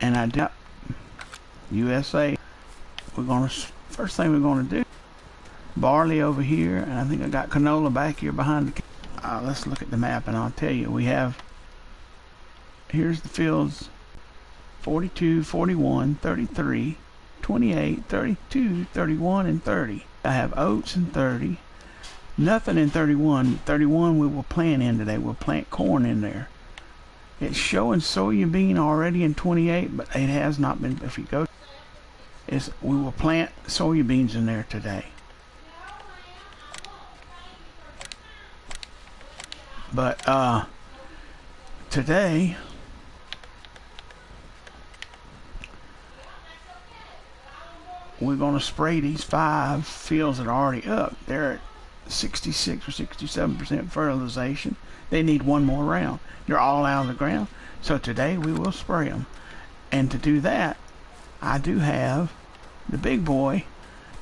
And I did USA. First thing we're gonna do, barley over here, and I think I got canola back here behind the let's look at the map and I'll tell you. We have, here's the fields: 42, 41, 33, 28, 32, 31, and 30. I have oats in 30. Nothing in 31. 31 we will plant in today. We'll plant corn in there. It's showing soybean already in 28, but it has not been. If you go, we will plant soybeans in there today. But today we're going to spray these 5 fields that are already up. They're at 66 or 67% fertilization. They need one more round. They're all out of the ground. So today we will spray them. And to do that, I do have the big boy,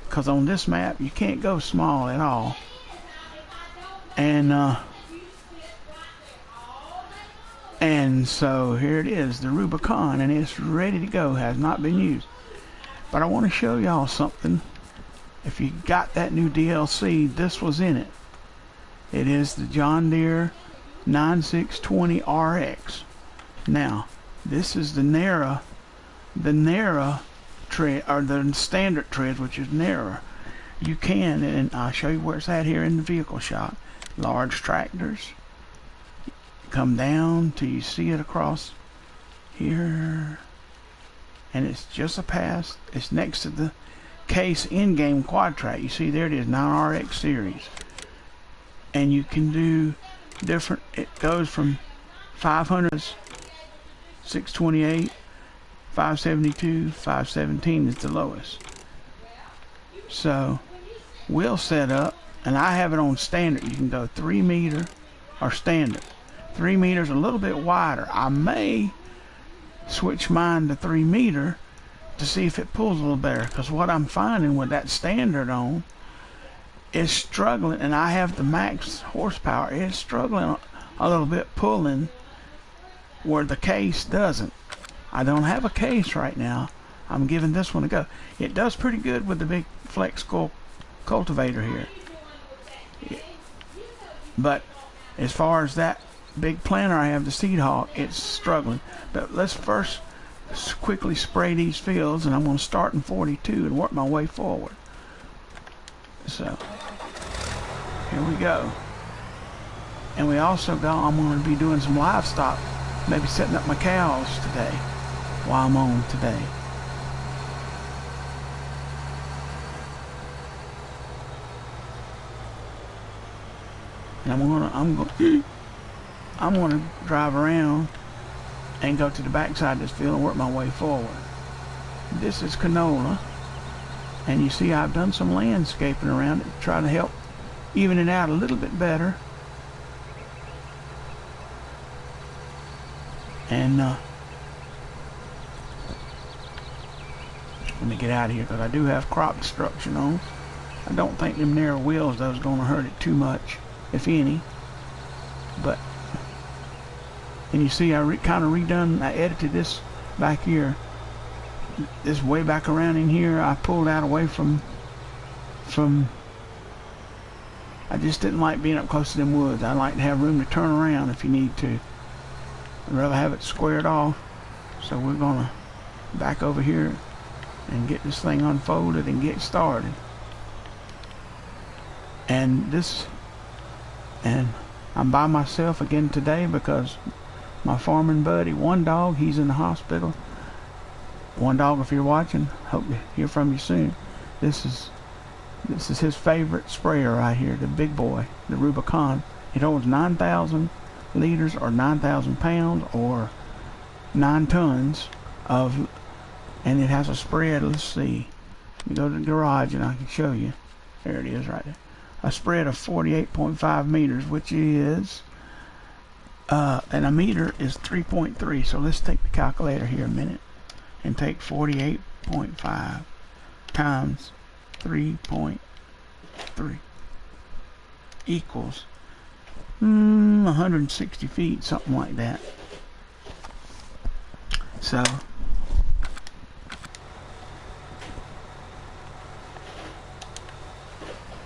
because on this map you can't go small at all. And so here it is, the Rubicon, and it's ready to go. Has not been used. But I want to show y'all something. If you got that new DLC, this was in it. It is the John Deere 9620 RX. Now, this is the narrow tread, or the standard tread, which is narrower. You can, and I'll show you where it's at here in the vehicle shop. Large tractors come down till you see it across here, and it's just a pass. It's next to the Case in-game quad track. You see there it is, 9RX series, and you can do different. It goes from 500s, 628, 572, 517 is the lowest. So we'll set up, and I have it on standard. You can go 3 meter or standard. 3 meters, a little bit wider. I may switch mine to 3 meter to see if it pulls a little better, because what I'm finding with that standard on is struggling, and I have the max horsepower. It's struggling a little bit pulling where the Case doesn't. I don't have a Case right now. I'm giving this one a go. It does pretty good with the big flex cultivator here, but as far as that big planter I have, the Seed Hawk, it's struggling. But let's first quickly spray these fields, and I'm going to start in 42 and work my way forward. So here we go. And we also I'm going to be doing some livestock, maybe setting up my cows today while I'm on today. And I'm going to drive around and go to the backside of this field and work my way forward. This is canola, and you see I've done some landscaping around it to try to help even it out a little bit better. And let me get out of here, because I do have crop destruction on. I don't think them narrow wheels though is going to hurt it too much, if any. But and you see I I edited this back here, this way back around in here. I pulled out away from I just didn't like being up close to them woods. I like to have room to turn around if you need to. I'd rather have it squared off. So we're gonna back over here and get this thing unfolded and get started. And I'm by myself again today because my farming buddy, One Dog, he's in the hospital. One Dog, if you're watching, hope to hear from you soon. This is his favorite sprayer right here, the big boy, the Rubicon. It holds 9,000 liters or 9,000 pounds or 9 tons of, and it has a spread. Let's see. Let me go to the garage and I can show you. There it is right there. A spread of 48.5 meters, which is and a meter is 3.3. So let's take the calculator here a minute and take 48.5 times 3.3 equals 160 feet, something like that. So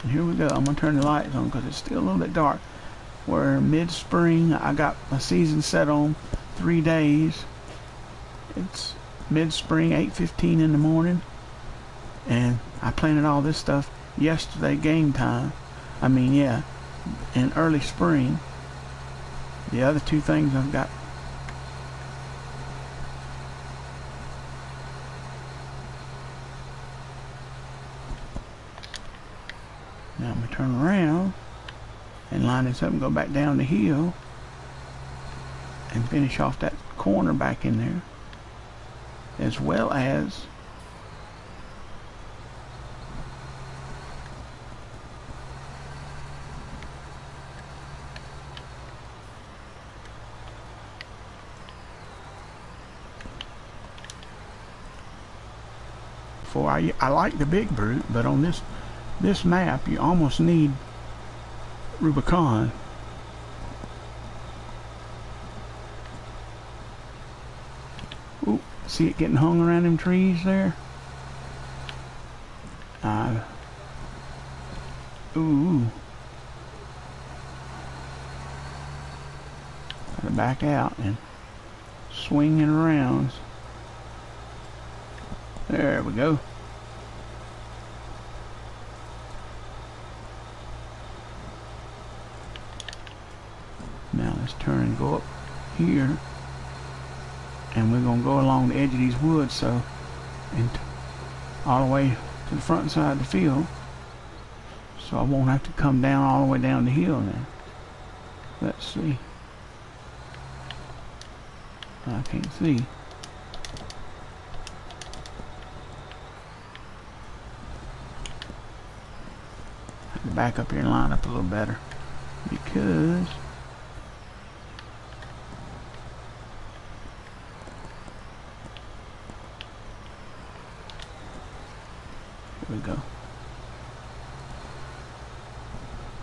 here we go. I'm gonna turn the lights on because it's still a little bit dark. We're mid-spring. I got my season set on 3 days. It's mid-spring, 8:15 in the morning, and I planted all this stuff yesterday game time. I mean, yeah, in early spring. The other 2 things I've got. Now I'm going to turn around and line this up and go back down the hill and finish off that corner back in there, as well as I like the big brute, but on this map you almost need Rubicon. Ooh, see it getting hung around them trees there? Ooh. Gotta back out and swing it around. There we go. Now let's turn and go up here, and we're gonna go along the edge of these woods, so and all the way to the front side of the field, so I won't have to come down all the way down the hill now. Let's see. I can't see. Back up here and line up a little better, because here we go.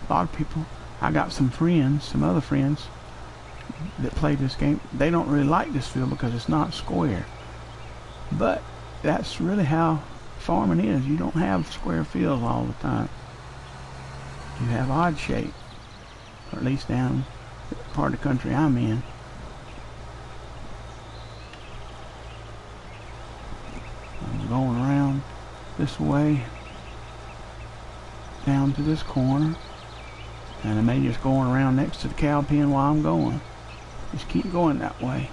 A lot of people, I got some friends, some other friends that play this game. They don't really like this field because it's not square, but that's really how farming is. You don't have square fields all the time. You have odd shape, or at least down the part of the country I'm in. I'm going around this way down to this corner, and I may just going around next to the cow pen while I'm going. Just keep going that way.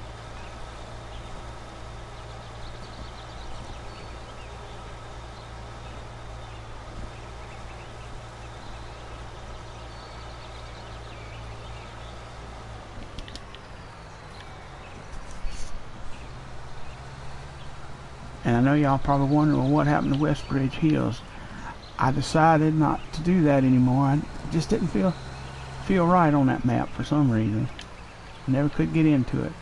And I know y'all probably wondering, well, what happened to Westbridge Hills? I decided not to do that anymore. I just didn't feel right on that map for some reason. Never could get into it.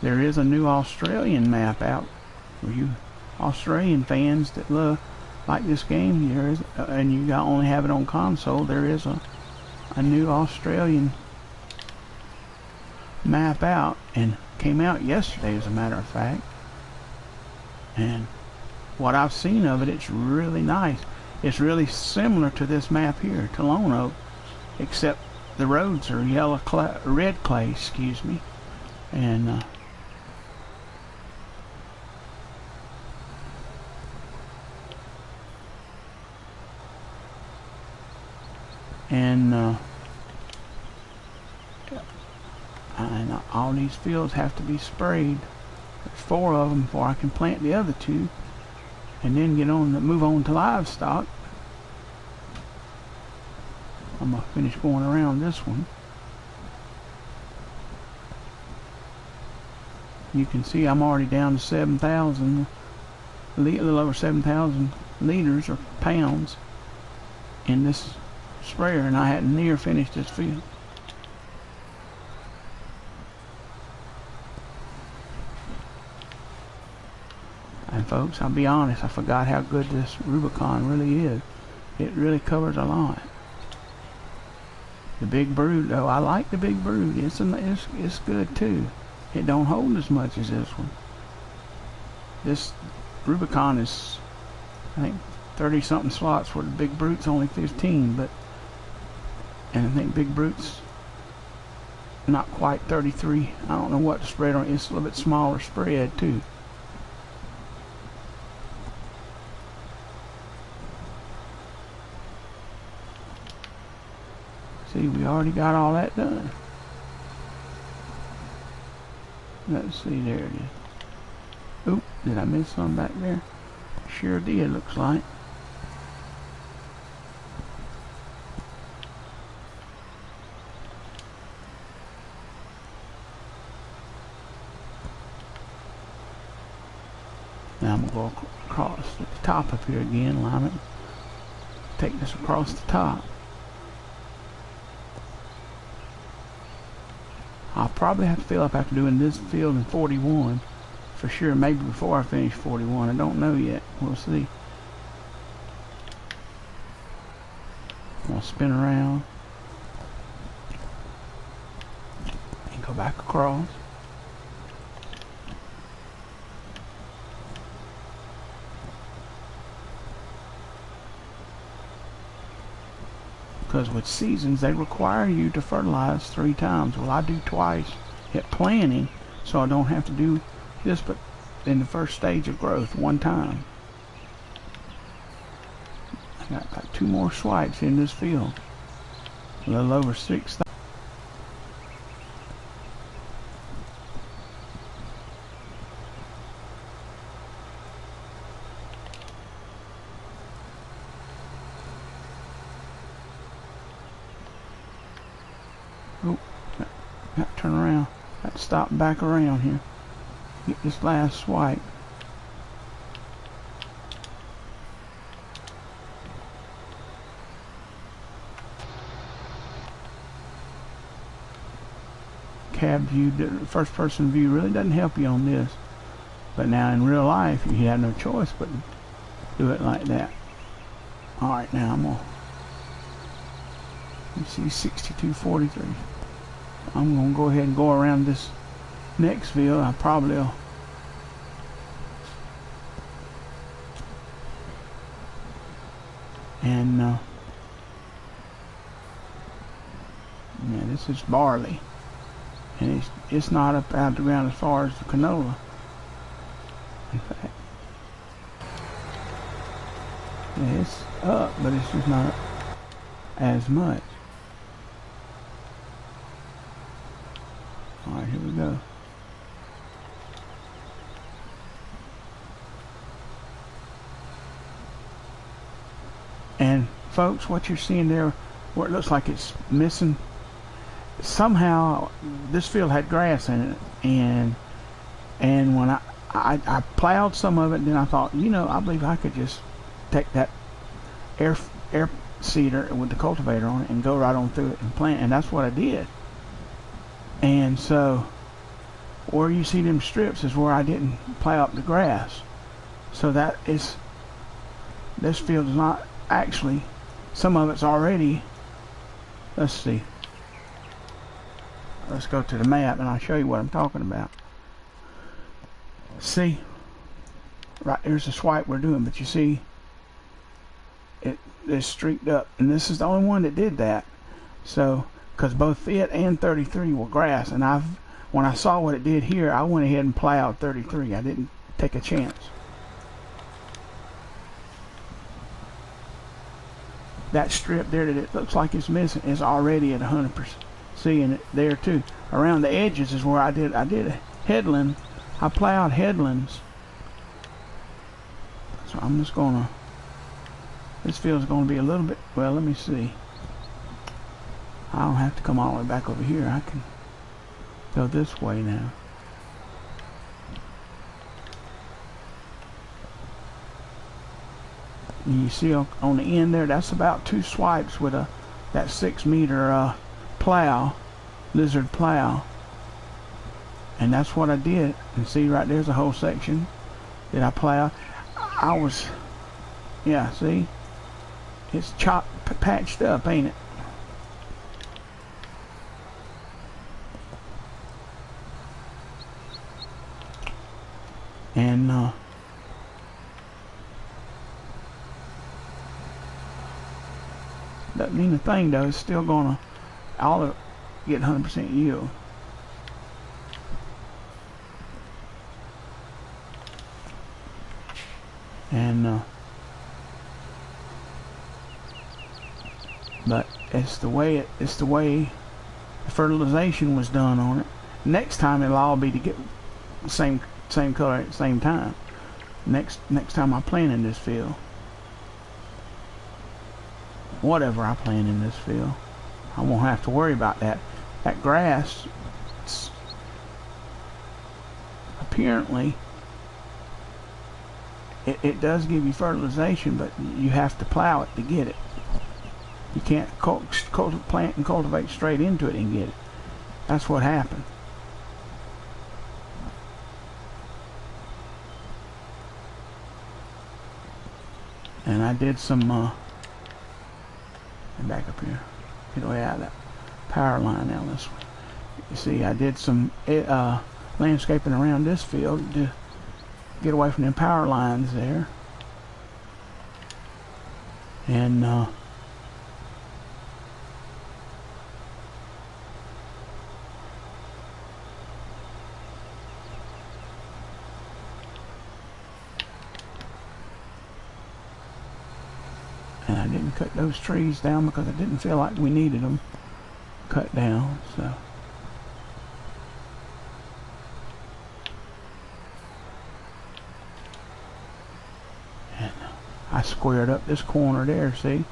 There is a new Australian map out for you Australian fans that like this game. There is, and you only have it on console. There is a new Australian map out, and came out yesterday, as a matter of fact. And what I've seen of it, it's really nice. It's really similar to this map here, to Lone Oak, except the roads are red clay, excuse me. And all these fields have to be sprayed. There's 4 of them before I can plant the other 2, and then move on to livestock. I'm gonna finish going around this one. You can see I'm already down to 7,000, a little over 7,000 liters or pounds in this sprayer, and I hadn't near finished this field. And folks, I'll be honest, I forgot how good this Rubicon really is. It really covers a lot. The big brood, though, I like the big brood. It's good too. It don't hold as much as this one. This Rubicon is, I think, 30 something slots, where the big brute's only 15. But, and I think big brute's not quite 33. I don't know what the spread on. It's a little bit smaller spread too. See, we already got all that done. Let's see, there it is. Oop, did I miss something back there? Sure did, looks like. Now I'm going to go across the top up here again, line it. Take this across the top. I'll probably have to fill up after doing this field in 41 for sure, maybe before I finish 41. I don't know yet. We'll see. I'll spin around and go back across. Because with seasons, they require you to fertilize 3 times. Well, I do twice at planting, so I don't have to do this, but in the first stage of growth, 1 time. I got about 2 more swipes in this field. A little over 6,000. Oh, got to turn around. Got to stop back around here. Get this last swipe. Cab view, first person view really doesn't help you on this. But now in real life, you have no choice but do it like that. Alright, now I'm gonna, you see 6243. I'm gonna go ahead and go around this next field. I probably will. And yeah, this is barley, and it's not up out of the ground as far as the canola. In fact, yeah, it's up, but it's just not as much. All right, here we go. And folks, what you're seeing there, where it looks like it's missing, somehow this field had grass in it, and when I plowed some of it, then I thought, you know, I believe I could just take that air seeder with the cultivator on it and go right on through it and plant, and that's what I did. And so where you see them strips is where I didn't plow up the grass. So that is, this field is not actually, some of it's already, let's see, let's go to the map and I'll show you what I'm talking about. See, right here's the swipe we're doing, but you see it's streaked up, and this is the only one that did that. So because both it and 33 were grass, and when I saw what it did here, I went ahead and plowed 33. I didn't take a chance. That strip there that it looks like it's missing is already at 100%. Seeing it there too. Around the edges is where I did a headland. I plowed headlands. So I'm just gonna, this field's gonna be a little bit, well, let me see. I don't have to come all the way back over here. I can go this way now. And you see on the end there, that's about 2 swipes with that 6 meter plow, lizard plow. And that's what I did. And see right there's a whole section that I plowed. I was, yeah, see, it's chopped, patched up, ain't it? And doesn't mean a thing though. It's still gonna all of it get 100% yield. And but it's the way the fertilization was done on it. Next time it'll all be to get the same color at the same time. Next time I plant in this field, whatever I plant in this field, I won't have to worry about that. That grass, apparently, it does give you fertilization, but you have to plow it to get it. You can't plant and cultivate straight into it and get it. That's what happened. And I did some back up here, get away out of that power line now this way. You see, I did some landscaping around this field to get away from them power lines there. And I didn't cut those trees down because I didn't feel like we needed them cut down, so. And I squared up this corner there, see?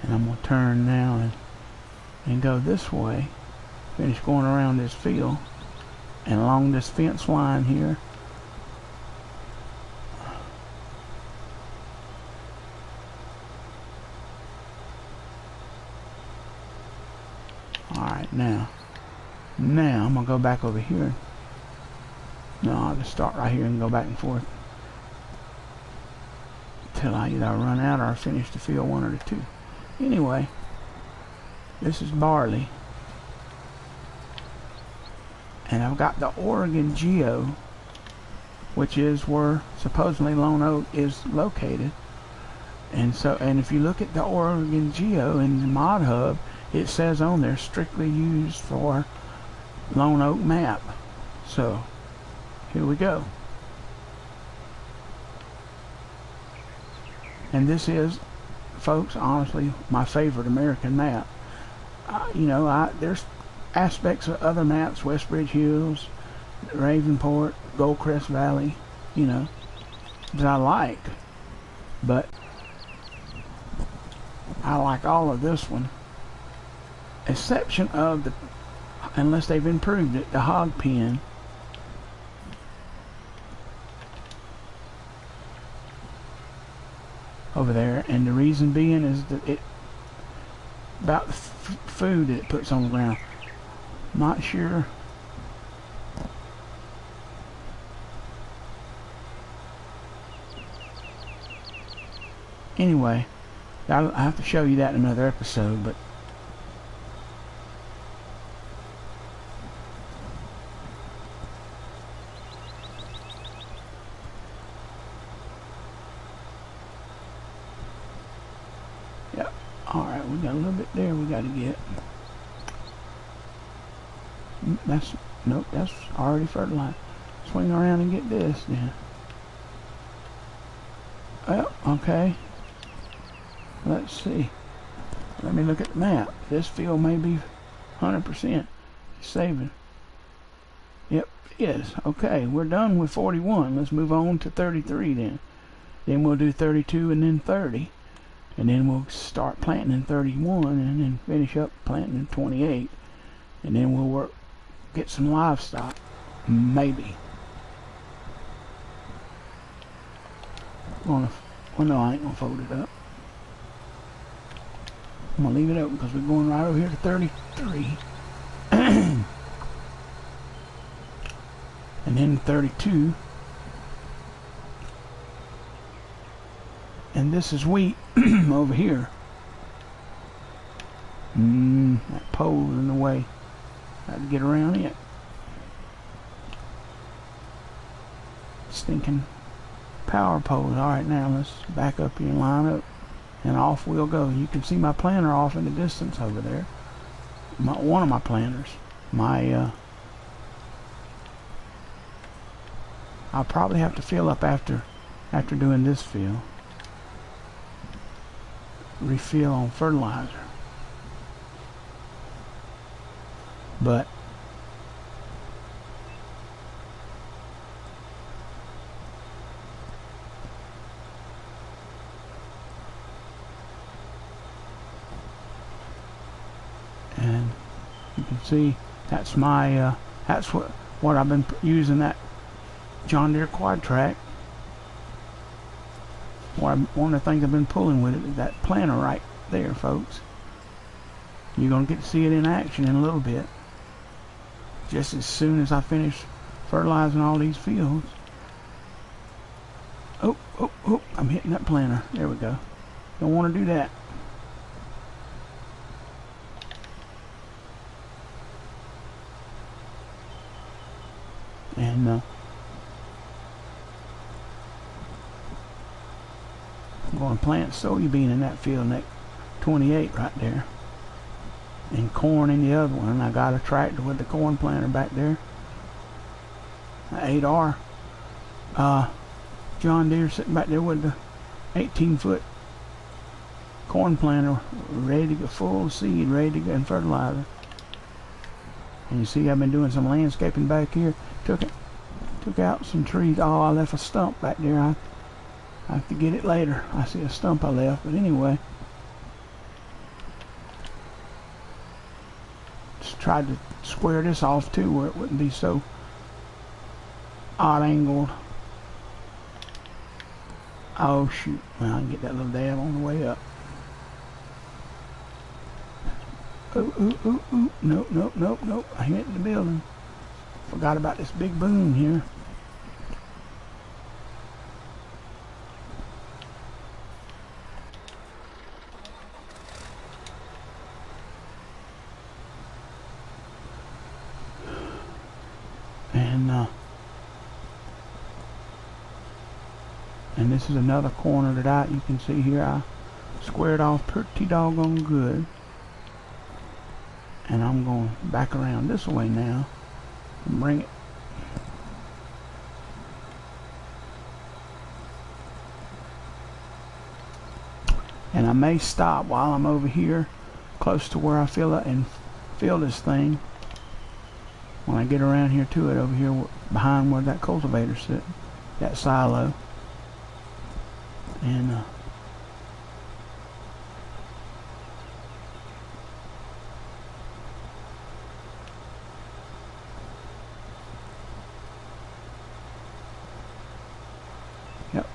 And I'm going to turn now and go this way, finish going around this field and along this fence line here. Alright, now I'm going to go back over here. No, I'll just start right here and go back and forth until I either run out or finish the field one or the two. Anyway, this is barley. And I've got the Oregon Geo, which is where supposedly Lone Oak is located. And if you look at the Oregon Geo in the Mod Hub, it says on there strictly used for Lone Oak map. So here we go. And this is, folks, honestly my favorite American map. You know, there's aspects of other maps, Westbridge Hills, Ravenport, Goldcrest Valley, you know, that I like, but I like all of this one, exception of the, unless they've improved it, the hog pen. Over there, and the reason being is that it about the food that it puts on the ground. Not sure. Anyway, I have to show you that in another episode, but yep. Alright, we got a little bit there we got to get. Nope, that's already fertilized. Swing around and get this then. Well, okay. Let's see. Let me look at the map. This field may be 100% saving. Yep, it is. Okay, we're done with 41. Let's move on to 33 then. Then we'll do 32 and then 30. And then we'll start planting in 31 and then finish up planting in 28. And then we'll get some livestock. Maybe. Well, no, I ain't gonna fold it up. I'm gonna leave it open because we're going right over here to 33. And then 32. And this is wheat over here. That pole's in the way. I had to get around it. stinking power poles. Alright, now let's back up here and line up, and off we'll go. You can see my planter off in the distance over there. One of my planters. I'll probably have to fill up after doing this fill. Refill on fertilizer. But and you can see that's my that's what I've been using, that John Deere quad track. One of the things I've been pulling with it is that planter right there, folks. You're gonna get to see it in action in a little bit, just as soon as I finish fertilizing all these fields. Oh, I'm hitting that planter. There we go. Don't want to do that. And I'm going to plant soybean in that field, next 28 right there, and corn in the other one. And I got a tractor with the corn planter back there, an 8R John Deere sitting back there with the 18-foot corn planter ready to go, full of seed, ready to go, and fertilizer. And you see I've been doing some landscaping back here. Took out some trees. Oh, I left a stump back there. I have to get it later. I see a stump I left, but anyway. Just tried to square this off too, where it wouldn't be so odd angled. Oh shoot, well, I can get that little dab on the way up. Ooh, nope, I hit the building. Forgot about this big boom here. And this is another corner that you can see here, I squared off pretty doggone good. And I'm going back around this way now and bring it. And I may stop while I'm over here close to where I fill it and fill this thing when I get around here to it, over here behind where that cultivator's sitting, that silo. And yep.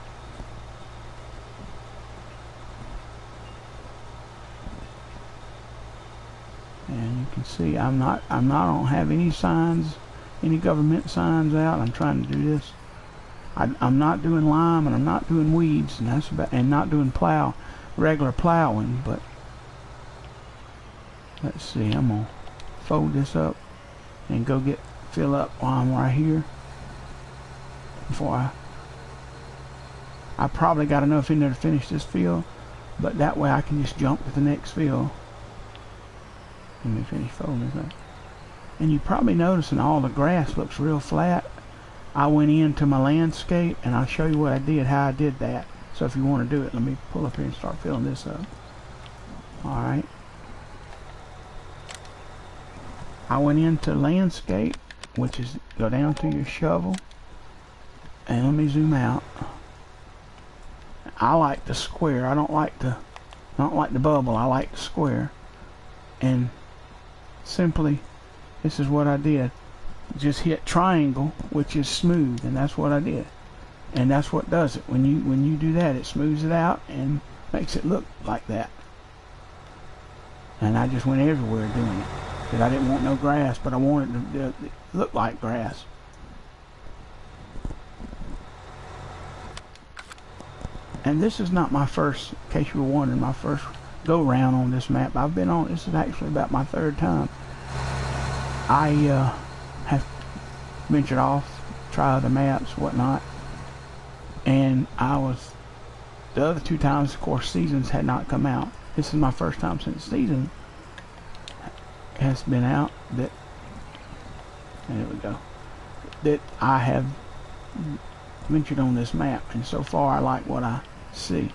And you can see I don't have any signs, any government signs out. I'm trying to do this. I'm not doing lime, and I'm not doing weeds, and that's about, and not doing regular plowing. But let's see, I'm gonna fold this up and go fill up while I'm right here. Before I probably got enough in there to finish this field, but that way I can just jump to the next field. Let me finish folding this up. And you probably noticing all the grass looks real flat. I went into my landscape, and I'll show you what I did, how I did that. So if you want to do it, let me pull up here and start filling this up. Alright. I went into landscape, which is go down to your shovel, and let me zoom out. I like the square. I don't like the bubble. I like the square. And simply, this is what I did. Just hit triangle, which is smooth, and that's what I did. And that's what does it. When you do that, it smooths it out and makes it look like that. And I just went everywhere doing it, because I didn't want no grass, but I wanted it to look like grass. And this is not my first, in case you were wondering, my first go round on this map. I've been on, this is actually about my third time. I have ventured off, try other maps, whatnot, And the other 2 times, of course, seasons had not come out. This is my first time since season has been out that, there we go, that I have ventured on this map, and so far I like what I see.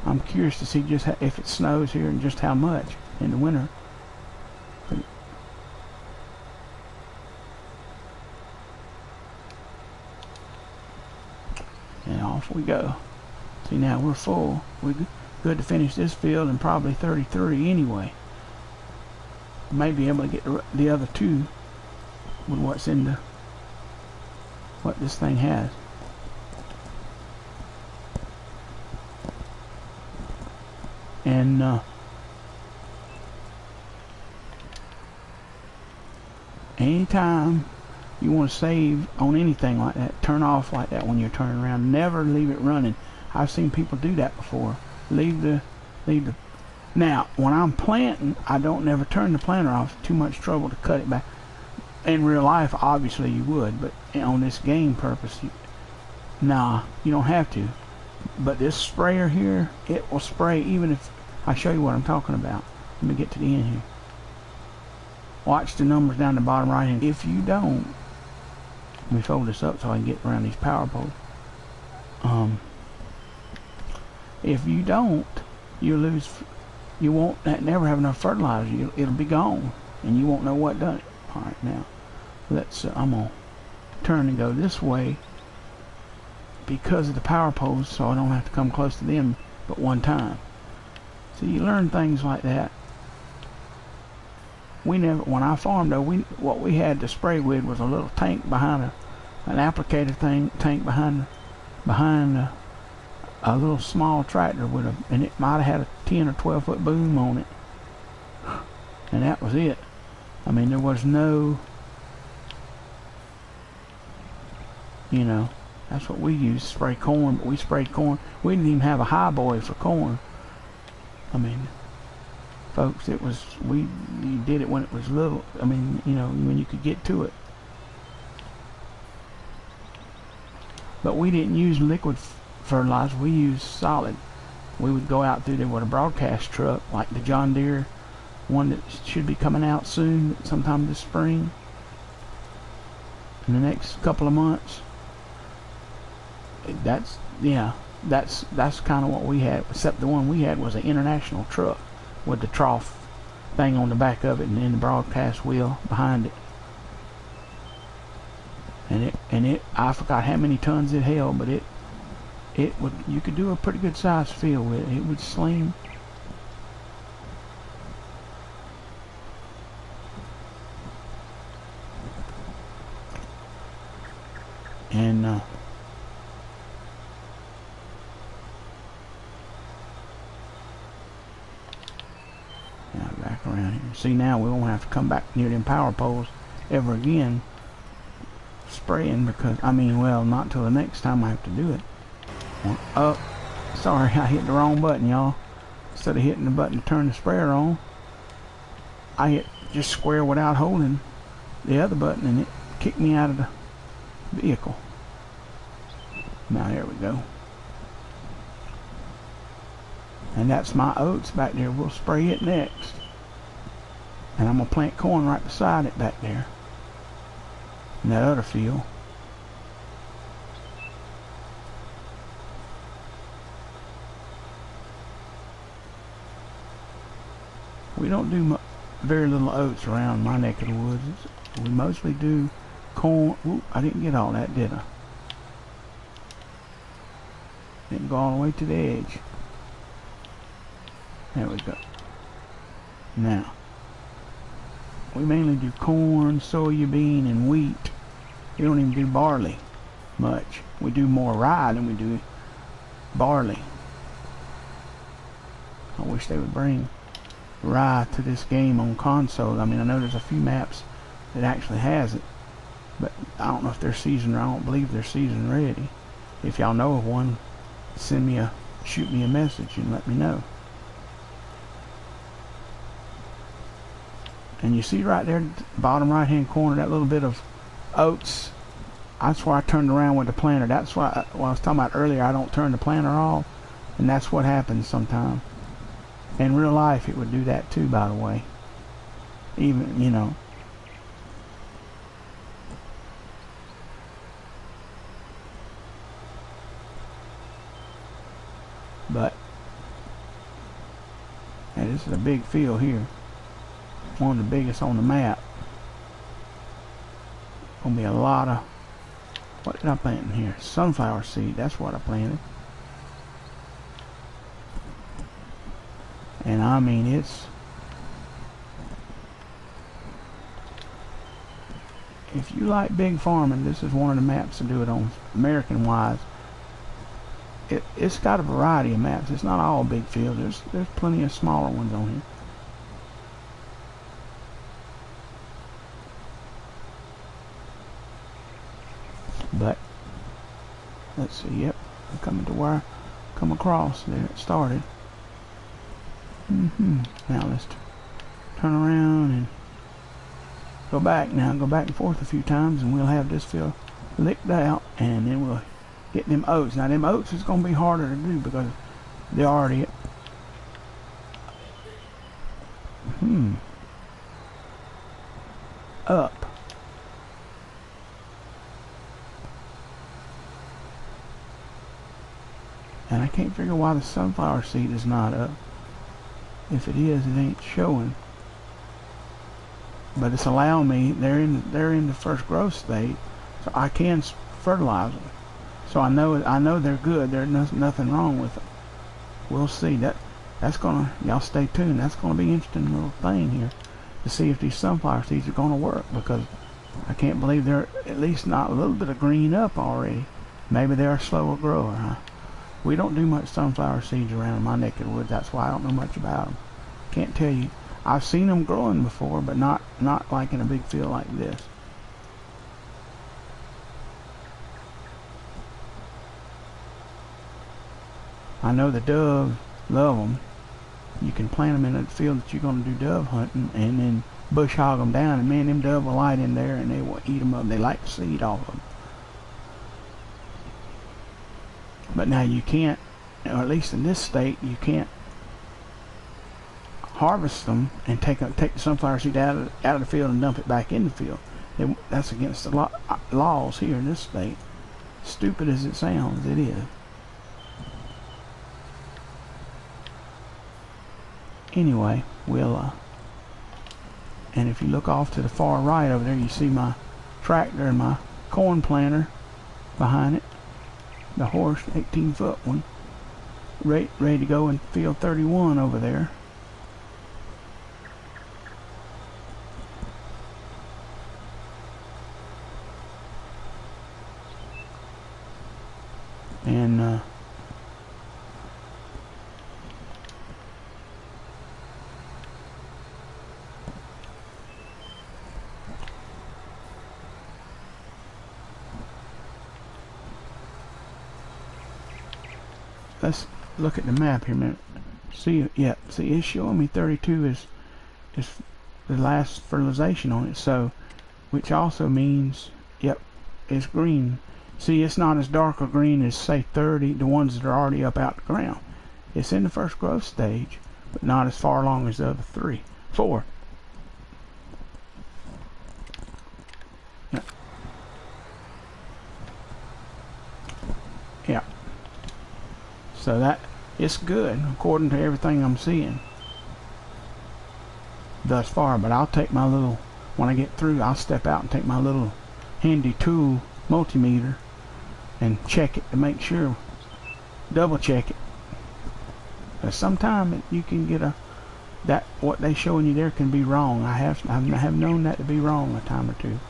I'm curious to see just if it snows here and just how much in the winter. And off we go. See, now we're full. We're good to finish this field and probably 33 anyway. May be able to get the other 2 with what's in the what this thing has. And anytime you want to save on anything like that, turn off like that when you're turning around. Never leave it running. I've seen people do that before. Leave the now when I'm planting, I don't never turn the planter off. It's too much trouble to cut it back. In real life, obviously you would, but on this game purpose, nah, you don't have to. But this sprayer here, it will spray even if I show you what I'm talking about. Let me get to the end here. Watch the numbers down the bottom right hand. If you don't, let me fold this up so I can get around these power poles. If you don't, you lose. You won't never have enough fertilizer. It'll be gone, and you won't know what done it. All right, now let's. I'm gonna turn and go this way because of the power poles, so I don't have to come close to them but one time. So you learn things like that. We never, when I farmed though, what we had to spray with was a little tank behind an applicator tank behind a little small tractor with and it might have had a 10 or 12 foot boom on it, and that was it. I mean, there was no, you know, that's what we used to spray corn, but we sprayed corn. We didn't even have a high boy for corn. I mean, folks, you did it when it was little. I mean, you know, when you could get to it. But we didn't use liquid fertilizer. We used solid. We would go out through there with a broadcast truck, like the John Deere one that should be coming out soon, sometime this spring, in the next couple of months. That's kind of what we had, except the one we had was an international truck with the trough thing on the back of it and then the broadcast wheel behind it. And it I forgot how many tons it held, but you could do a pretty good sized field with it. It would sling. And now back around here. See, now we won't have to come back near them power poles ever again spraying, because well, not till the next time I have to do it. Oh, sorry, I hit the wrong button, y'all. Instead of hitting the button to turn the sprayer on, I hit just square without holding the other button, and it kicked me out of the vehicle. Now there we go. And that's my oats back there. We'll spray it next. And I'm going to plant corn right beside it back there, in that other field. We don't do very little oats around my neck of the woods. We mostly do corn. Ooh, I didn't get all that, did I? Didn't go all the way to the edge. There we go. Now, we mainly do corn, soybean, and wheat. We don't even do barley much. We do more rye than we do barley. I wish they would bring rye to this game on console. I mean, I know there's a few maps that actually has it, but I don't know if they're season, I don't believe they're season ready. If y'all know of one, shoot me a message and let me know. And you see right there, bottom right hand corner, that little bit of oats that's why I turned around with the planter. That's why what I was talking about earlier. I don't turn the planter off, and that's what happens sometimes. In real life, it would do that too, by the way. Even, you know. But, and this is a big field here. One of the biggest on the map. Gonna be a lot of, what did I plant in here? Sunflower seed, that's what I planted. And I mean, it's, if you like big farming, this is one of the maps to do it on, American wise. It's got a variety of maps. It's not all big fields. There's plenty of smaller ones on here. But let's see. Yep, I'm coming to where I come across. There it started. Now let's turn around and go back. Now go back and forth a few times, and we'll have this field licked out, and then we'll get them oats. Now them oats is gonna be harder to do because they're already up. And I can't figure why the sunflower seed is not up. If it is, it ain't showing. But it's allowing me. They're in the first growth state, so I can fertilize them. So I know they're good. There's nothing wrong with them. We'll see. That's gonna, y'all stay tuned. That's gonna be an interesting little thing here to see if these sunflower seeds are gonna work, because I can't believe they're at least not a little bit of green up already. Maybe they're a slower grower, huh? We don't do much sunflower seeds around my neck of the woods. That's why I don't know much about them. Can't tell you. I've seen them growing before, but not like in a big field like this. I know the doves love them. You can plant them in a field that you're going to do dove hunting, and then bush hog them down, and man, them doves will light in there and they will eat them up. They like the seed off of them. But now you can't, or at least in this state, you can't harvest them and take the sunflower seed out of the field and dump it back in the field. That's against the laws here in this state. Stupid as it sounds, it is. Anyway, we'll and if you look off to the far right over there, you see my tractor and my corn planter behind it, the horse, 18-foot one, ready to go in field 31 over there. And let's look at the map here a minute. See, yeah, see, it's showing me 32 is the last fertilization on it, so, which also means, yep, it's green. See, it's not as dark a green as, say, 30, the ones that are already up out the ground. It's in the first growth stage, but not as far along as the other 4. Yeah. So that, it's good, according to everything I'm seeing thus far. But I'll take my little, when I get through, I'll step out and take my little handy tool, multimeter, and check it to make sure, double check it. Because sometimes you can get that what they showing you there can be wrong. I have known that to be wrong a time or two.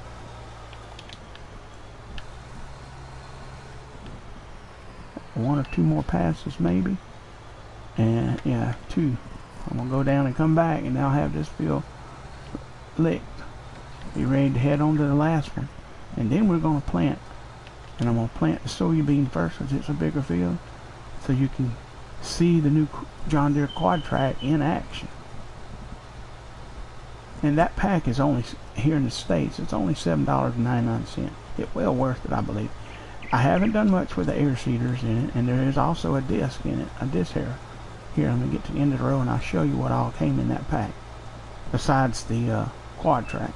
One or two more passes maybe, and yeah, 2. I'm gonna go down and come back, and I'll have this field licked, be ready to head on to the last one, and then we're gonna plant. And I'm gonna plant the soybean first, because it's a bigger field, so you can see the new John Deere Quad Track in action. And that pack is only, here in the States, it's only $7.99. It's well worth it, I believe. I haven't done much with the air seeders in it, and there is also a disc in it, a disc here. Here, let me get to the end of the row and I'll show you what all came in that pack, besides the quad track.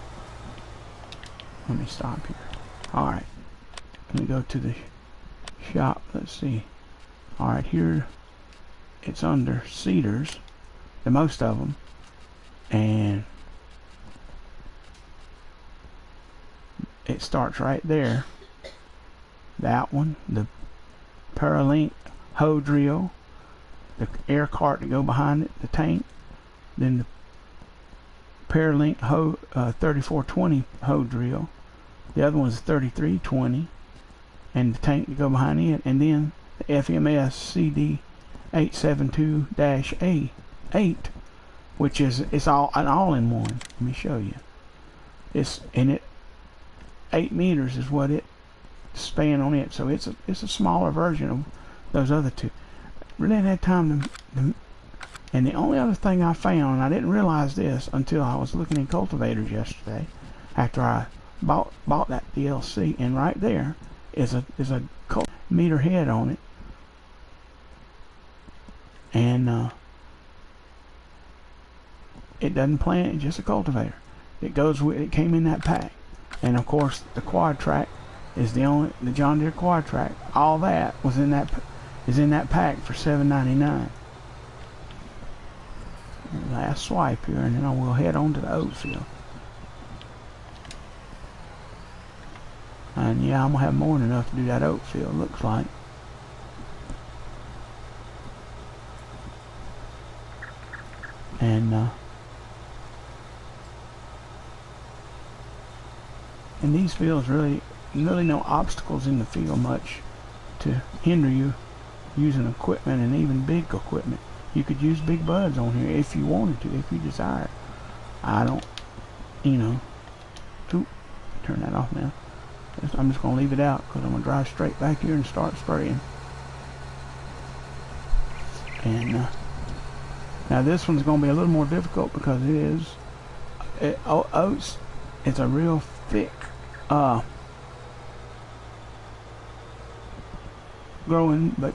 Let me stop here. Alright, let me go to the shop. Let's see. Alright, here it's under seeders, the most of them, and it starts right there. That one, the Paralink hoe drill, the air cart to go behind it, the tank, then the Paralink hoe 3420 hoe drill. The other one's 3320, and the tank to go behind it, and then the FMS CD 872-A8, which is it's all an all-in-one. Let me show you. It's in it. 8 meters is what it span on it, so it's a smaller version of those other two. Really hadn't had time to and the only other thing I found, and I didn't realize this until I was looking in cultivators yesterday after I bought that DLC, and right there is a meter head on it, and it doesn't plant, it's just a cultivator. It goes with it, came in that pack. And of course the quad track is the John Deere quad track. All that was in that pack for $7.99. Last swipe here, and then I will head on to the oat field. And yeah, I'm gonna have more than enough to do that oat field, looks like. And these fields really no obstacles in the field much to hinder you using equipment, and even big equipment. You could use big buds on here if you wanted to, if you desired. I don't, turn that off now. I'm just going to leave it out because I'm going to drive straight back here and start spraying. And now this one's going to be a little more difficult because oats, it's a real thick growing, but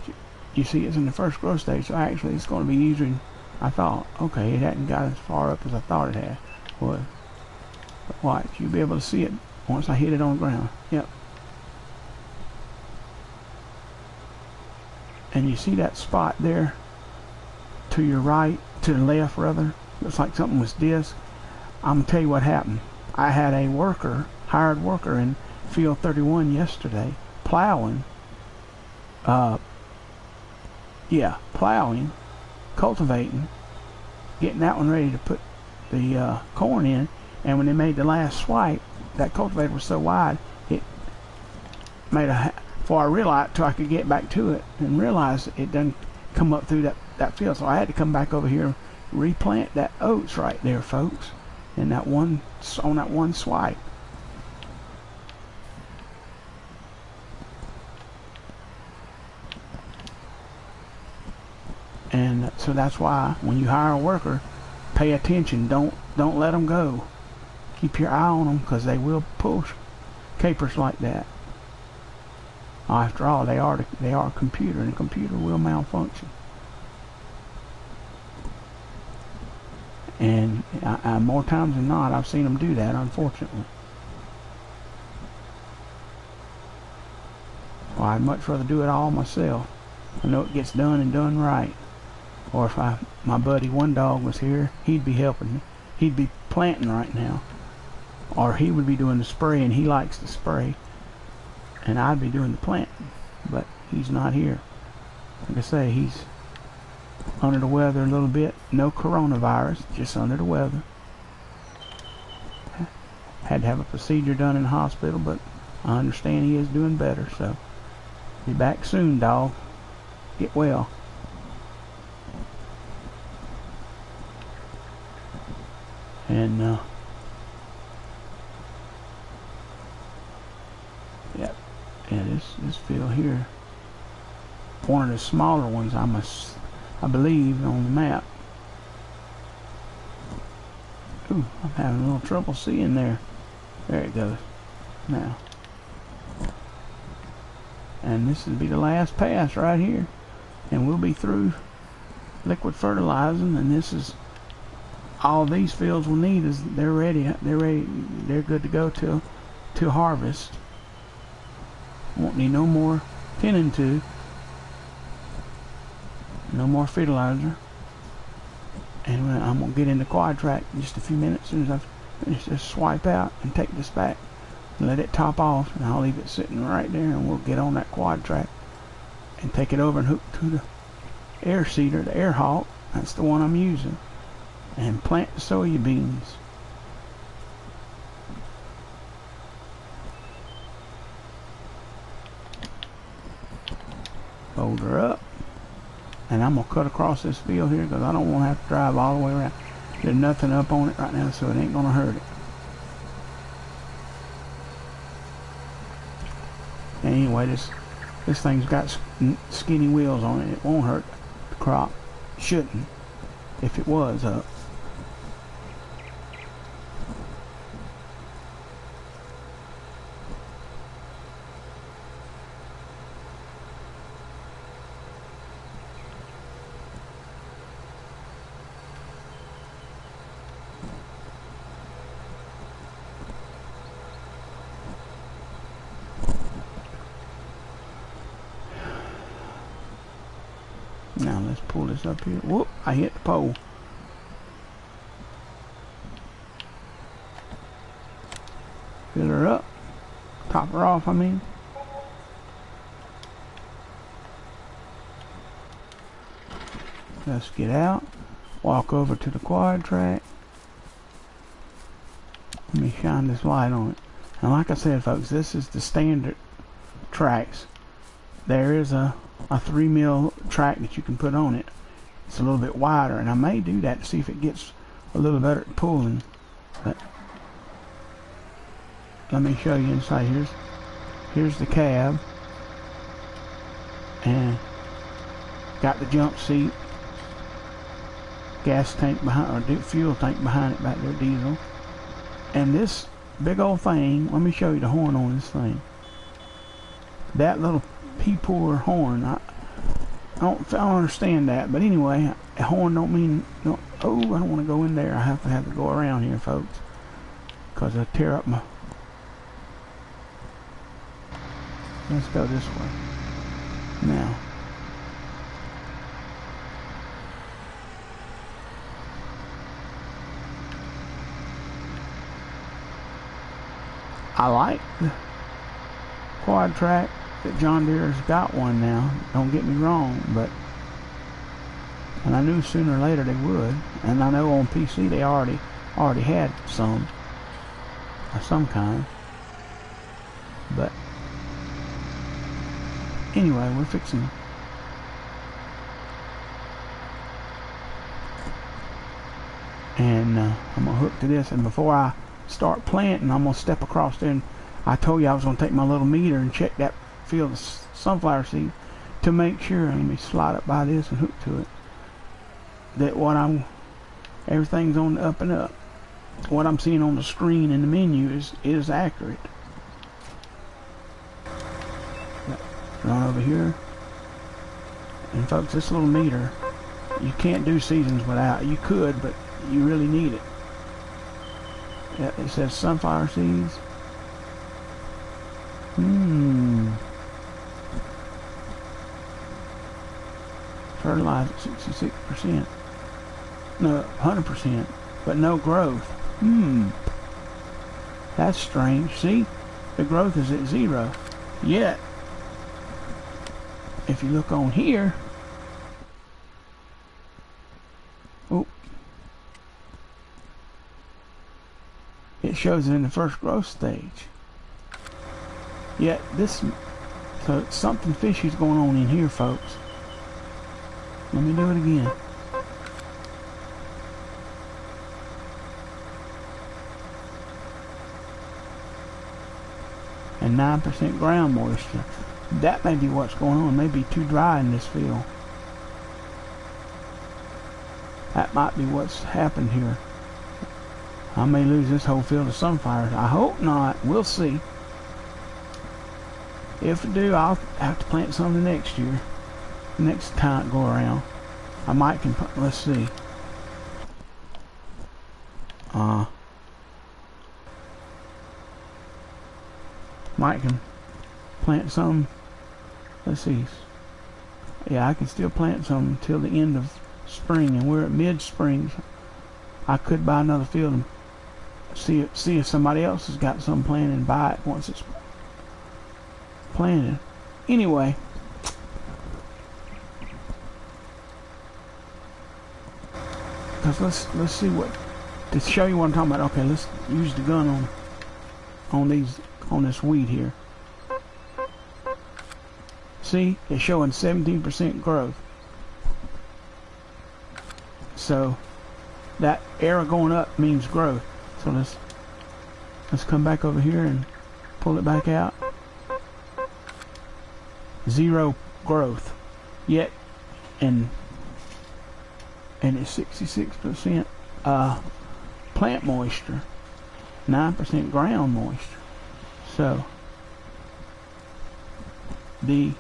you see it's in the first growth stage, so actually it's going to be easier than I thought. Okay, it hadn't got as far up as I thought it had. But watch, you'll be able to see it once I hit it on the ground. Yep. And you see that spot there to your right, to the left rather, looks like something was disc. I'm going to tell you what happened. I had a hired worker in field 31 yesterday plowing, cultivating, getting that one ready to put the corn in, and when they made the last swipe, that cultivator was so wide, it made before I realized, till I could get back to it and realize it doesn't come up through that field, so I had to come back over here and replant that oats right there, folks, in that one, on that one swipe. And so that's why when you hire a worker, pay attention. Don't let them go. Keep your eye on them, because they will pull capers like that. After all, they are a computer, and a computer will malfunction. And more times than not, I've seen them do that, unfortunately. Well, I'd much rather do it all myself. I know it gets done and done right. Or if my buddy One Dog was here, he'd be helping me. He'd be planting right now. Or he would be doing the spray, and he likes to spray. And I'd be doing the planting. But he's not here. Like I say, he's under the weather a little bit. No coronavirus, just under the weather. Had to have a procedure done in the hospital, but I understand he is doing better, so be back soon, dog. Get well. And yep, yeah, this field here, one of the smaller ones, I believe, on the map. Ooh, I'm having a little trouble seeing there. There it goes. Now, and this will be the last pass right here, and we'll be through liquid fertilizing. And this is all these fields will need is they're good to go till harvest. Won't need no more tending to, no more fertilizer. And I'm gonna get in the quad track in just a few minutes. As soon as I finish, just swipe out and take this back and let it top off, and I'll leave it sitting right there, and we'll get on that quad track and take it over and hook to the air seeder, the air hawk. That's the one I'm using, and plant the soybeans. Fold her up, and I'm gonna cut across this field here because I don't want to have to drive all the way around. There's nothing up on it right now, so it ain't gonna hurt it. Anyway, this thing's got skinny wheels on it. It won't hurt the crop. Shouldn't, if it was up. Now let's pull this up here. Whoop, I hit the pole. Fill her up. Top her off, I mean. Let's get out. Walk over to the quad track. Let me shine this light on it. And like I said, folks, this is the standard tracks. There is a 3 mil track that you can put on it. It's a little bit wider, and I may do that to see if it gets a little better at pulling. But let me show you inside. Here's the cab, and got the jump seat, gas tank behind, or fuel tank behind it back there, diesel. And this big old thing, let me show you the horn on this thing. That little P-pour horn, I don't understand that, but anyway, a horn don't mean no. Oh, I don't want to go in there. I have to go around here, folks, because I tear up my. Let's go this way now. I like the quad track that John Deere's got one now. Don't get me wrong, and I knew sooner or later they would. And I know on PC they already had some of some kind. But anyway, we're fixing. And I'm gonna hook to this, and before I start planting, I'm gonna step across there. And I told you I was gonna take my little meter and check that field of sunflower seed to make sure. Let me slide up by this and hook to it. That everything's on the up and up. What I'm seeing on the screen in the menu is accurate. Run over here, and folks, this little meter, you can't do seasons without. You could, but you really need it. It says sunflower seeds. Fertilized at 66%. No, 100%, but no growth. That's strange. See, the growth is at 0. Yet, if you look on here, it shows it in the first growth stage. Yet so something fishy's going on in here, folks. Let me do it again. And 9% ground moisture. That may be what's going on. It may be too dry in this field. That might be what's happened here. I may lose this whole field of sunflowers. I hope not. We'll see. If I do, I'll have to plant something next year. Next time I go around. I might can, let's see. Might can plant some, let's see. Yeah, I can still plant some until the end of spring, and we're at mid-spring. I could buy another field and see if somebody else has got some planted and buy it once it's planted. Anyway, because let's see what, to show you what I'm talking about. Okay, let's use the gun on this wheat here. See, it's showing 17% growth. So that arrow going up means growth. So let's come back over here and pull it back out. Zero growth yet, and it's 66% plant moisture, 9% ground moisture. So the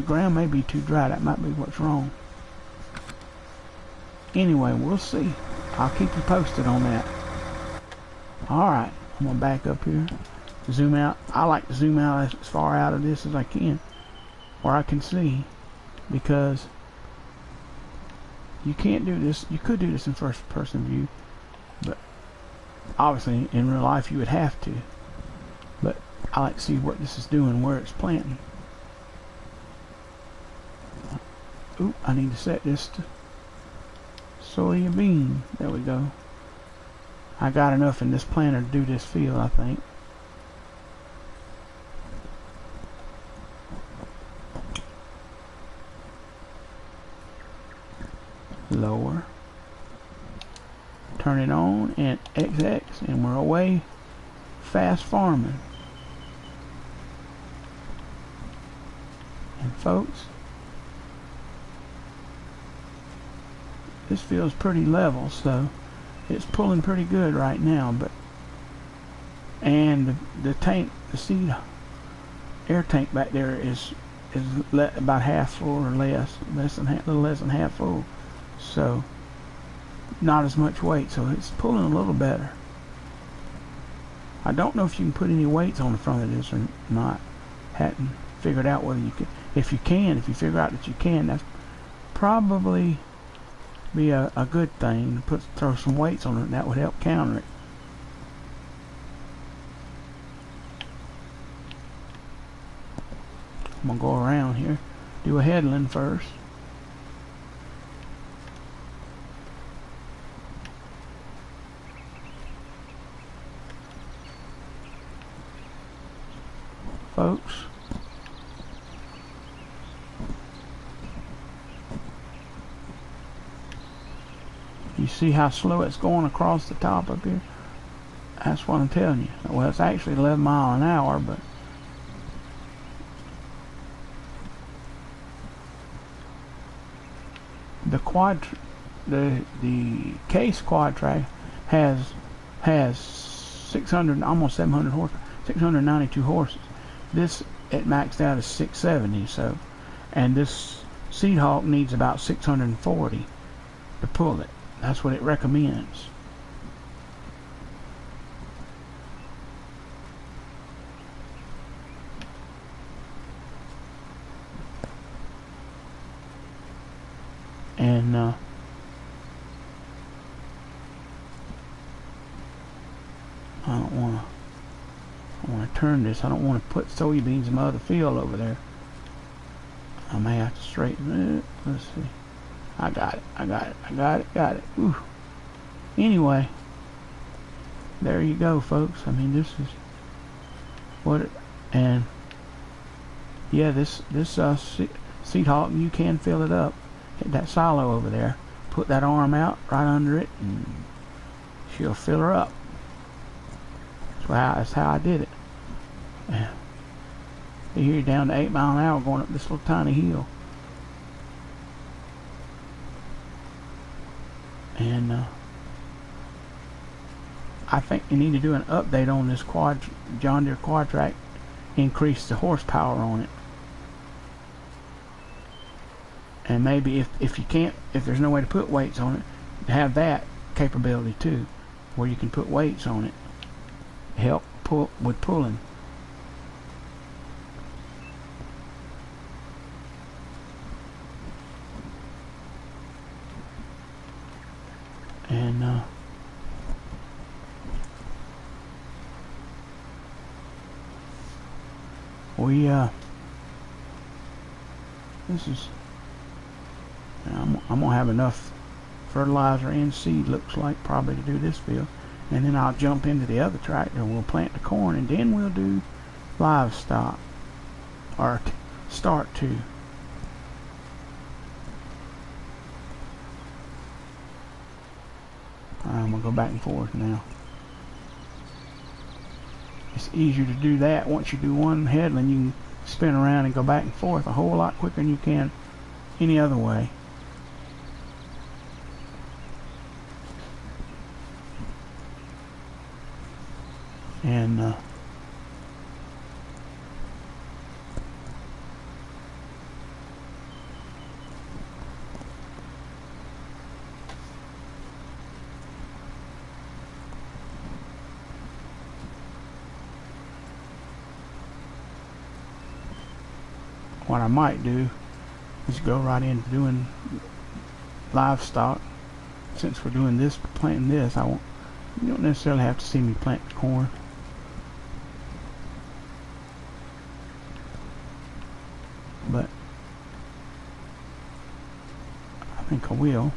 ground may be too dry. That might be what's wrong. Anyway, we'll see. I'll keep you posted on that. Alright, I'm gonna back up here, zoom out. I like to zoom out as far out of this as I can, where I can see, because you can't do this. You could do this in first person view, but obviously in real life you would have to. But I like to see what this is doing, where it's planting. Oop, I need to set this to soybean. There we go. I got enough in this planter to do this field, I think. Lower. Turn it on and XX, and we're away. Fast farming. And folks, this field's pretty level, so it's pulling pretty good right now. But and the tank, the seed air tank back there is about half full or less, a little less than half full. So not as much weight, so it's pulling a little better. I don't know if you can put any weights on the front of this or not. Hadn't figured out whether you can. If you figure out that you can, that's probably be a good thing. Throw some weights on it, and that would help counter it. I'm gonna go around here, do a headland first. Folks, you see how slow it's going across the top up here? That's what I'm telling you. Well, it's actually 11 miles an hour, but the case quad track has 600, almost 700 horsepower, 692 horses. This it maxed out is 670. So, and this Seed Hawk needs about 640 to pull it. That's what it recommends. And I want to turn this. I don't want to put soybeans in my other field over there. I may have to straighten it. Let's see. I got it. Ooh. Anyway, there you go, folks. I mean, this is what it, and yeah, this Seed Hawk, you can fill it up. Hit that silo over there, put that arm out right under it, and she'll fill her up. That's how I did it. Yeah. You're down to 8 miles an hour going up this little tiny hill. And I think you need to do an update on this John Deere Quadtrac, increase the horsepower on it. And maybe if you can't, if there's no way to put weights on it, have that capability too, where you can put weights on it, help pull with pulling. And this is, I'm gonna have enough fertilizer and seed, looks like, probably to do this field, and then I'll jump into the other tractor and we'll plant the corn, and then we'll do livestock, or start to. I'm gonna go back and forth now. It's easier to do that once you do one headland. You can spin around and go back and forth a whole lot quicker than you can any other way. And what I might do is go right into doing livestock. Since we're doing this, planting this, you don't necessarily have to see me plant corn. But I think I will.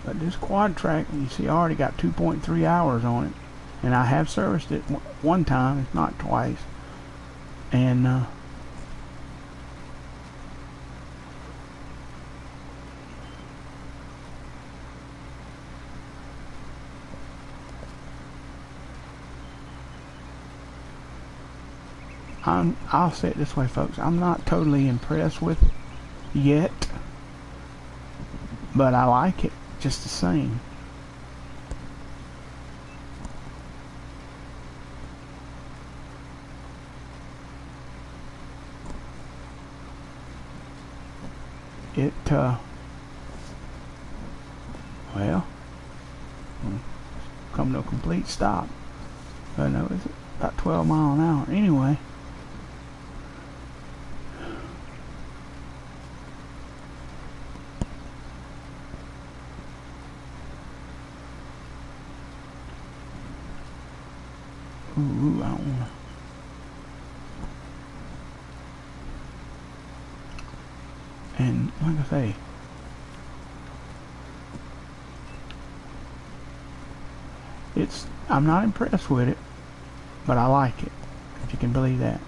But this Quadtrac, you see, I already got 2.3 hours on it, and I have serviced it one time, if not twice. And I'll say it this way, folks, I'm not totally impressed with it yet, but I like it just the same. It well, come to a complete stop. I know it's about 12 miles an hour anyway. Ooh, I don't wanna. And like I say, I'm not impressed with it, but I like it, if you can believe that.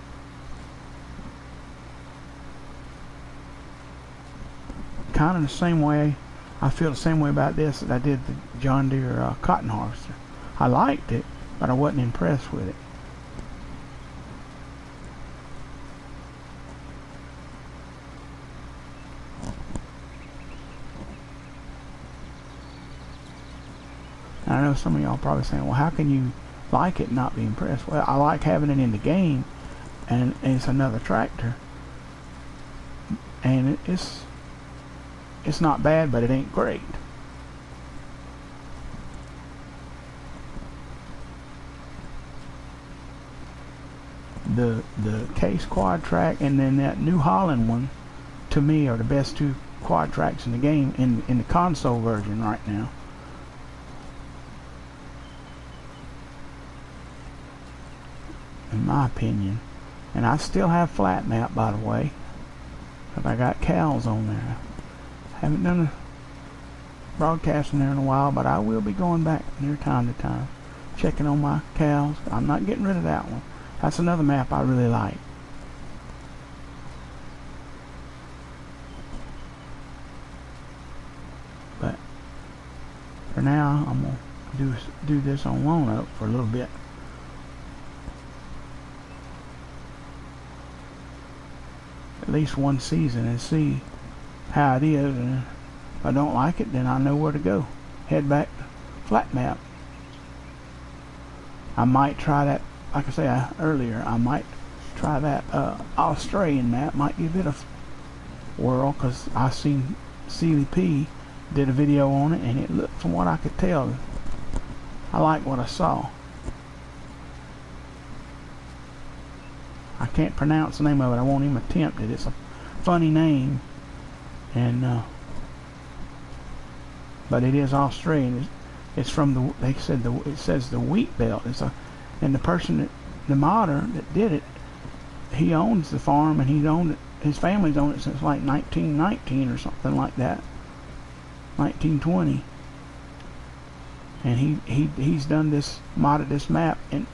Kind of the same way, I feel the same way about this as I did the John Deere cotton harvester. I liked it, but I wasn't impressed with it. I know some of y'all probably saying, well, how can you like it and not be impressed? Well, I like having it in the game, and it's another tractor, and it's not bad, but it ain't great. The Case Quadtrac and then that New Holland one, to me, are the best two Quadtracs in the game in the console version right now. In my opinion. And I still have flat map, by the way, but I got cows on there. Haven't done a broadcasting there in a while, but I will be going back near time to time, checking on my cows. I'm not getting rid of that one. That's another map I really like. But for now, I'm gonna do this on Lone Oak for a little bit. At least one season, and see how it is, and if I don't like it, then I know where to go. head back flat map. I might try that, like I said earlier, I might try that Australian map, might give it a whirl, because I seen Sealy P did a video on it, and it looked, from what I could tell, I like what I saw. I can't pronounce the name of it, I won't even attempt it. It's a funny name, and but it is Australian. It's from the, they said it says the wheat belt. And the person that, the modder that did it, he owns the farm, and he's owned it, his family's owned it since like 1919 or something like that, 1920. And he's done this, modded this map, and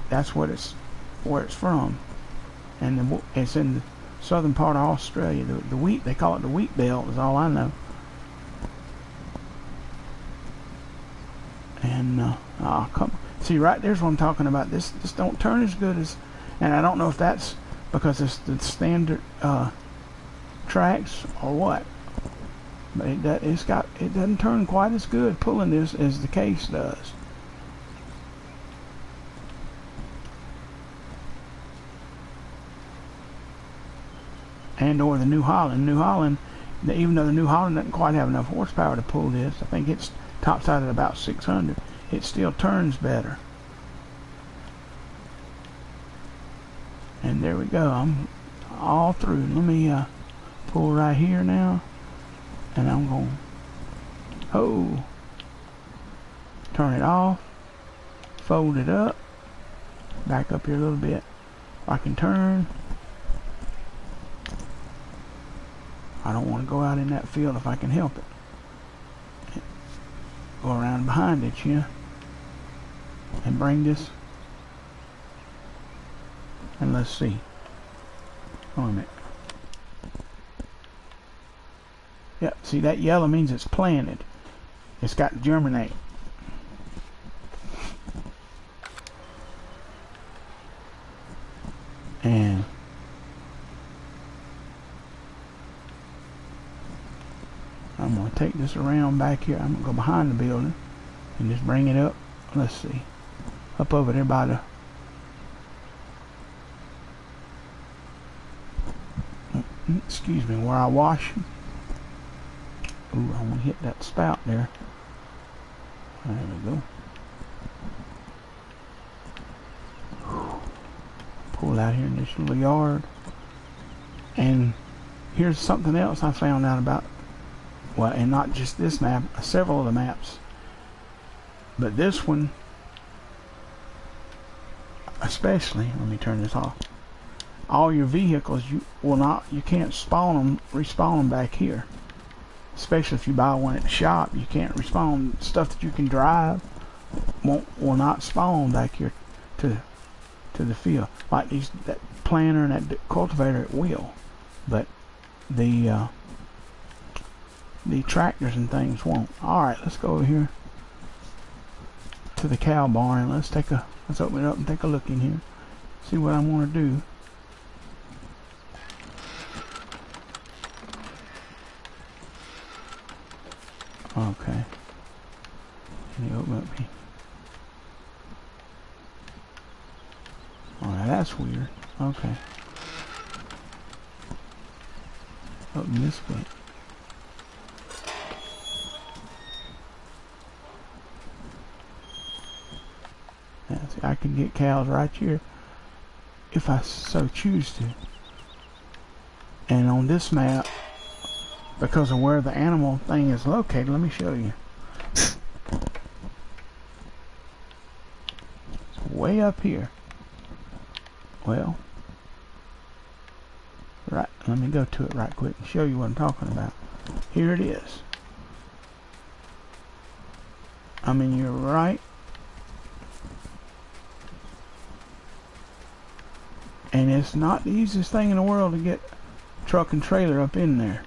that's what it's, where it's from. And it's in the southern part of Australia. The wheat, they call it the wheat belt, is all I know. And see, right there's what I'm talking about. This don't turn as good as, and I don't know if that's because it's the standard tracks or what, but it doesn't turn quite as good pulling this as the case does. And or the New Holland. Even though the New Holland doesn't quite have enough horsepower to pull this, I think it's tops out at about 600. It still turns better. And there we go. I'm all through. Let me pull right here now, and I'm going to turn it off, fold it up, back up here a little bit. I can turn. I don't want to go out in that field if I can help it. Go around behind it, yeah, and bring this, and let's see. Wait a minute. Yep, see that yellow means it's planted. It's got to germinate. And I'm going to take this around back here. I'm going to go behind the building and just bring it up. Let's see. Up over there by the... excuse me, where I wash. Ooh, I want to hit that spout there. There we go. Pull out here in this little yard. And here's something else I found out about. Well, and not just this map, several of the maps, but this one especially. Let me turn this off. All your vehicles, you can't respawn them back here. Especially if you buy one at the shop, you can't respawn stuff that you can drive. Will not spawn back here to the field. Like that planter and that cultivator, it will, but the tractors and things won't. Alright, let's go over here to the cow barn, and let's open it up and take a look in here. See what I want to do. Okay. Can you open up here? Alright, that's weird. Okay. Open this way. I can get cows right here if I so choose to. And on this map, because of where the animal thing is located, let me show you. It's way up here. Well, right, let me go to it right quick and show you what I'm talking about. Here it is. I mean, you're right. And it's not the easiest thing in the world to get truck and trailer up in there.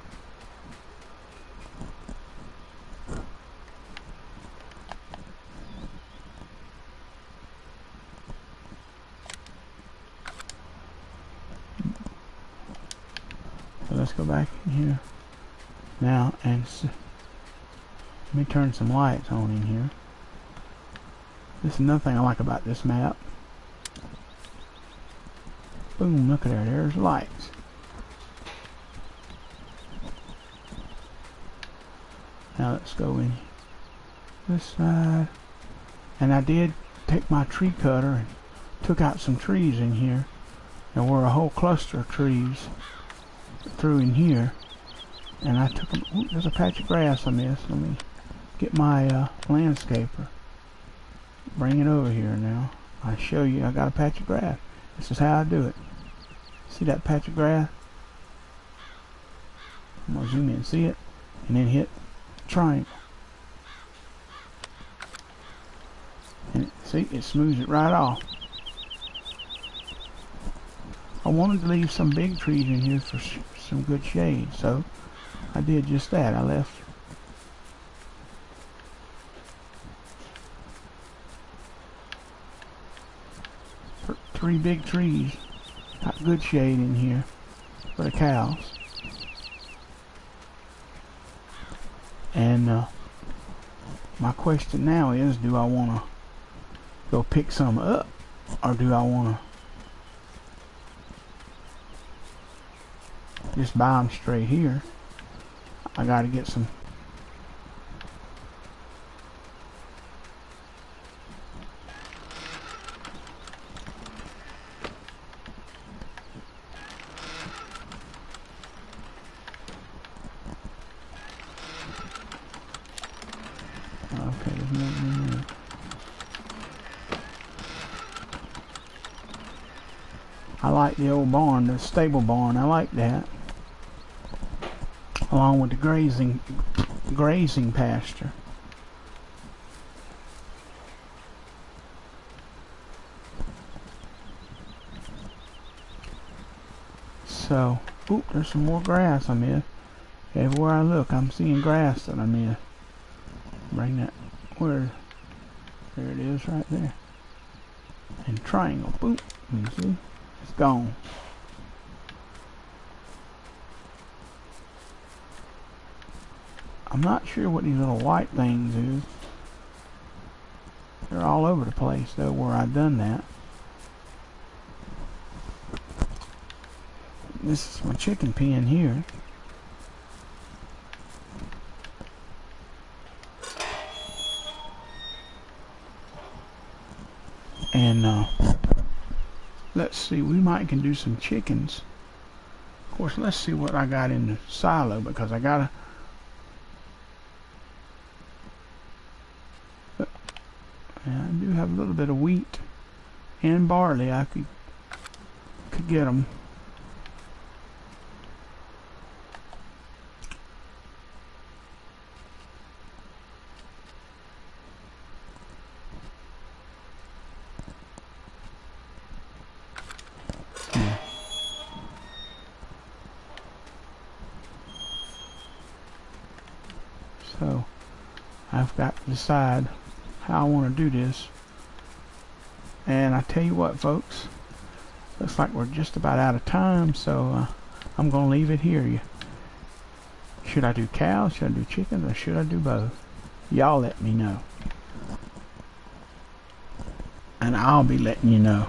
So let's go back in here now and Let me turn some lights on in here. This is another thing I like about this map. Boom, look at there, there's lights. Now let's go in this side. And I did take my tree cutter and took out some trees in here. There were a whole cluster of trees through in here. And I took them. Ooh, there's a patch of grass I missed. Let me get my landscaper. Bring it over here now. I show you I got a patch of grass. This is how I do it. See that patch of grass? I'm going to zoom in and see it. And then hit triangle. And see, it smooths it right off. I wanted to leave some big trees in here for some good shade, so I did just that. I left three big trees. Got good shade in here for the cows. And my question now is, do I want to go pick some up, or do I want to just buy them straight here? I got to get some. Okay, there's nothing in there. I like the old barn, the stable barn. I like that. Along with the grazing pasture. So, oop, there's some more grass I missed. Everywhere I look, I'm seeing grass that I missed. Bring that, there it is right there. And triangle, boop, you see, it's gone. I'm not sure what these little white things is. They're all over the place though where I done that. This is my chicken pen here. And let's see, we might can do some chickens. Of course, let's see what I got in the silo, because I gotta. I do have a little bit of wheat and barley. I could get them. So I've got to decide how I want to do this. And I tell you what, folks, looks like we're just about out of time, so I'm going to leave it here. Should I do cows, should I do chickens, or should I do both? Y'all let me know. And I'll be letting you know.